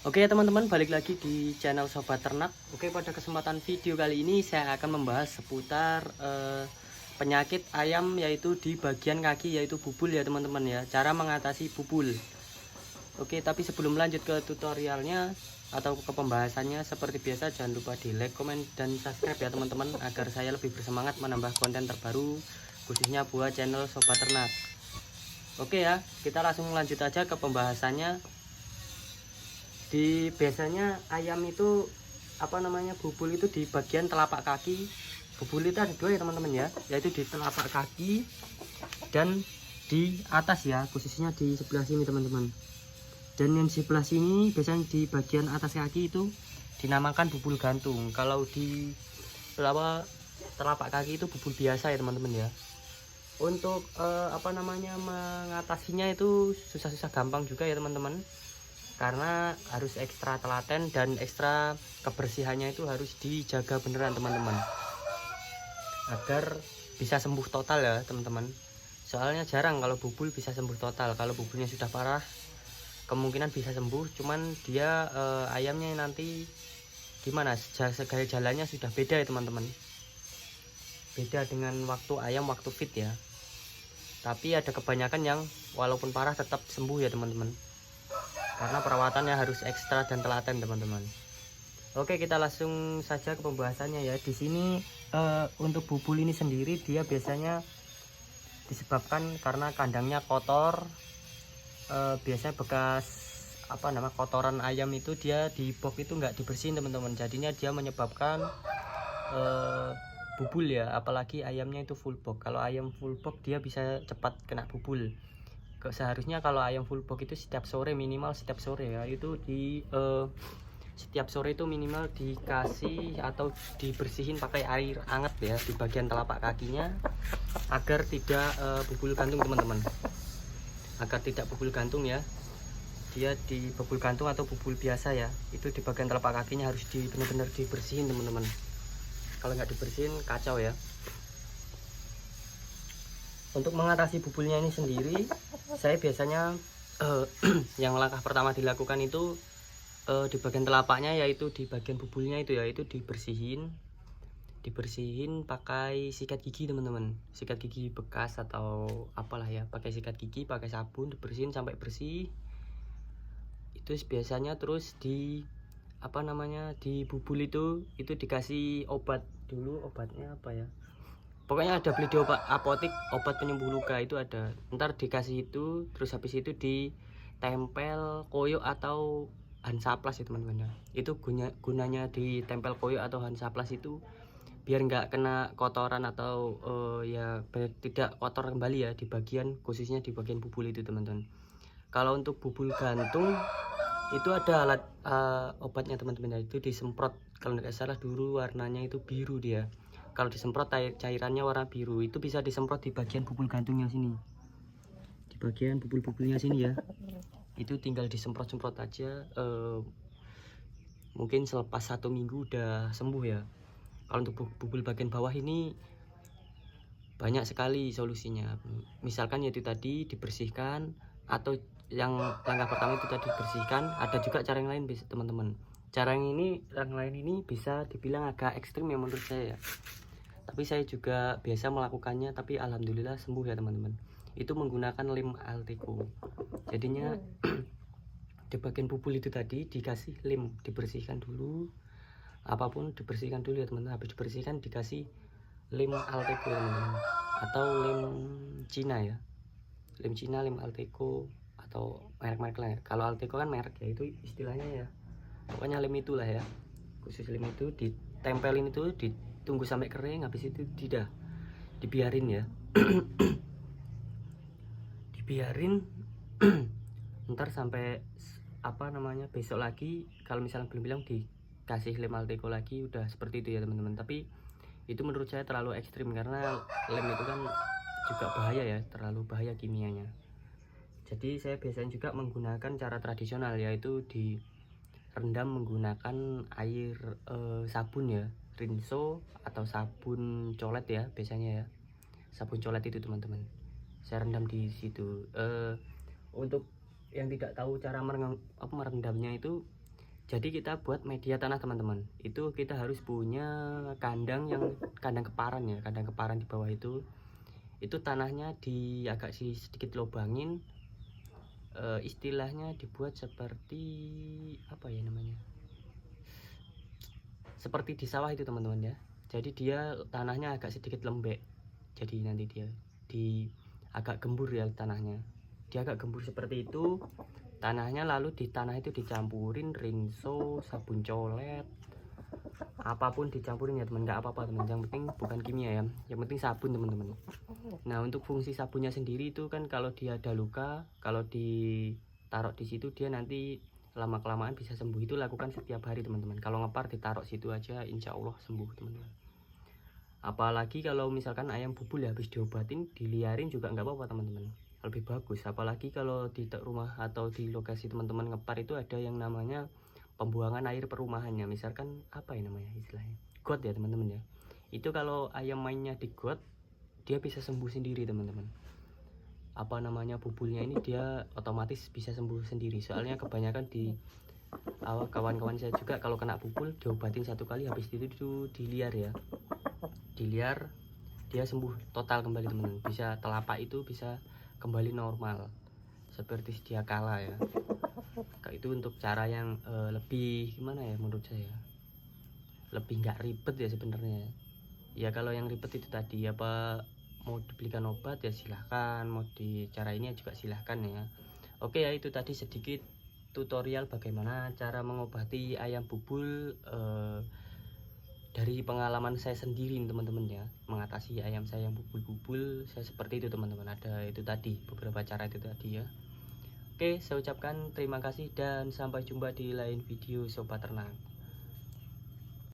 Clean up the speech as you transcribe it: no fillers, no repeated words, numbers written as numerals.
Oke ya teman-teman, balik lagi di channel Sobat Ternak. Oke, pada kesempatan video kali ini saya akan membahas seputar penyakit ayam, yaitu di bagian kaki, yaitu bubul ya teman-teman ya. Cara mengatasi bubul. Oke, tapi sebelum lanjut ke tutorialnya atau ke pembahasannya, seperti biasa jangan lupa di like, komen, dan subscribe ya teman-teman, agar saya lebih bersemangat menambah konten terbaru khususnya buat channel Sobat Ternak. Oke ya, kita langsung lanjut aja ke pembahasannya. Biasanya ayam itu bubul itu di bagian telapak kaki. Bubul itu ada dua ya teman-teman ya, yaitu di telapak kaki dan di atas ya, khususnya di sebelah sini teman-teman. Dan yang di sebelah sini biasanya di bagian atas kaki itu dinamakan bubul gantung. Kalau di telapak kaki itu bubul biasa ya teman-teman ya. Untuk mengatasinya itu susah-susah gampang juga ya teman-teman, karena harus ekstra telaten dan ekstra kebersihannya itu harus dijaga beneran teman-teman, agar bisa sembuh total ya teman-teman. Soalnya jarang kalau bubul bisa sembuh total. Kalau bubulnya sudah parah kemungkinan bisa sembuh, cuman dia ayamnya nanti gimana, gaya jalannya sudah beda ya teman-teman, beda dengan waktu ayam waktu fit ya. Tapi ada kebanyakan yang walaupun parah tetap sembuh ya teman-teman, karena perawatannya harus ekstra dan telaten teman-teman. Oke, kita langsung saja ke pembahasannya ya. Di sini untuk bubul ini sendiri dia biasanya disebabkan karena kandangnya kotor. Biasanya bekas kotoran ayam itu dia di box itu nggak dibersihin teman-teman, jadinya dia menyebabkan bubul ya. Apalagi ayamnya itu full box. Kalau ayam full box dia bisa cepat kena bubul. Seharusnya kalau ayam full box itu setiap sore, minimal setiap sore ya, itu setiap sore itu minimal dikasih atau dibersihin pakai air hangat ya di bagian telapak kakinya, agar tidak bubul gantung teman-teman, agar tidak bubul gantung ya. Dia di bubul gantung atau bubul biasa ya, itu di bagian telapak kakinya harus benar-benar dibersihin teman-teman. Kalau nggak dibersihin kacau ya. Untuk mengatasi bubulnya ini sendiri, saya biasanya yang langkah pertama dilakukan itu di bagian telapaknya, yaitu di bagian bubulnya itu ya, itu dibersihin pakai sikat gigi teman-teman, sikat gigi bekas atau apalah ya, pakai sikat gigi, pakai sabun, dibersihin sampai bersih. Itu biasanya terus di di bubul itu dikasih obat dulu. Obatnya apa ya, pokoknya ada beli di apotik, obat penyembuh luka itu ada, ntar dikasih itu. Terus habis itu ditempel koyo atau hansaplas ya teman-teman ya. Itu gunanya ditempel koyo atau hansaplas itu biar nggak kena kotoran atau biar tidak kotor kembali ya di bagian, khususnya di bagian bubul itu teman-teman. Kalau untuk bubul gantung itu ada alat obatnya teman-teman ya, itu disemprot. Kalau nggak salah dulu warnanya itu biru dia. Kalau disemprot cairannya warna biru, itu bisa disemprot di bagian bubul gantungnya sini, di bagian bubul-bubulnya sini ya. Itu tinggal disemprot-semprot aja, mungkin selepas 1 minggu udah sembuh ya. Kalau untuk bubul bagian bawah ini banyak sekali solusinya. Misalkan yaitu tadi dibersihkan, atau yang langkah pertama itu tadi dibersihkan. Ada juga cara yang lain bisa teman-teman. Cara yang lain ini bisa dibilang agak ekstrim ya menurut saya ya, tapi saya juga biasa melakukannya, tapi alhamdulillah sembuh ya teman-teman. Itu menggunakan lem Alteco. Jadinya di bagian bubul itu tadi dikasih lem, dibersihkan dulu, apapun dibersihkan dulu ya teman-teman. Habis dibersihkan dikasih lem Alteco teman-teman, atau lem Cina ya, lem Cina, lem Alteco, atau merek-merek lah ya. Kalau Alteco kan merek ya, itu istilahnya ya, pokoknya lem itulah ya, khusus lem itu ditempelin, itu ditunggu sampai kering. Habis itu tidak dibiarin ya. Dibiarin ntar sampai besok lagi, kalau misalnya belum bilang dikasih lem Alteco lagi, udah seperti itu ya teman-teman. Tapi itu menurut saya terlalu ekstrim, karena lem itu kan juga bahaya ya, terlalu bahaya kimianya. Jadi saya biasanya juga menggunakan cara tradisional, yaitu direndam menggunakan air sabun ya, rinso atau sabun colet ya biasanya ya, sabun colet itu teman-teman. Saya rendam di situ. Untuk yang tidak tahu cara merendamnya itu, Jadi kita buat media tanah teman-teman, itu kita harus punya kandang keparan ya, kandang keparan di bawah itu tanahnya agak sedikit lobangin, istilahnya dibuat seperti apa ya namanya, seperti di sawah itu teman-teman ya. Jadi dia tanahnya agak sedikit lembek, jadi nanti dia agak gembur ya tanahnya, dia agak gembur seperti itu tanahnya. Lalu di tanah itu dicampurin rinso, sabun colet, apapun dicampurin ya teman, nggak apa-apa teman, yang penting bukan kimia ya, yang penting sabun teman-teman. Nah untuk fungsi sabunnya sendiri itu kan kalau dia ada luka, kalau ditaruh di situ dia nanti lama kelamaan bisa sembuh. Itu lakukan setiap hari teman-teman. Kalau ngepar ditaruh situ aja insya Allah sembuh teman-teman. Apalagi kalau misalkan ayam bubul ya habis diobatin diliarin juga nggak apa-apa teman-teman, lebih bagus. Apalagi kalau di rumah atau di lokasi teman-teman ngepar itu ada yang namanya pembuangan air perumahannya, misalkan apa ya namanya istilahnya, got ya teman-teman ya. Itu kalau ayam mainnya di got dia bisa sembuh sendiri teman-teman. Apa namanya bubulnya ini dia otomatis bisa sembuh sendiri. Soalnya kebanyakan di kawan-kawan saya juga kalau kena bubul diobatin satu kali, habis itu diliar ya, diliar dia sembuh total kembali teman-teman. Bisa telapak itu bisa kembali normal seperti sedia kala ya. Itu untuk cara yang lebih gimana ya menurut saya, lebih nggak ribet ya sebenarnya ya. Kalau yang ribet itu tadi apa, mau dibelikan obat ya silahkan, mau di cara ini juga silahkan ya. Oke ya, itu tadi sedikit tutorial bagaimana cara mengobati ayam bubul dari pengalaman saya sendiri teman-teman ya, mengatasi ayam saya yang bubul-bubul saya seperti itu teman-teman. Ada itu tadi beberapa cara itu tadi ya. Oke, saya ucapkan terima kasih dan sampai jumpa di lain video Sobat Ternak.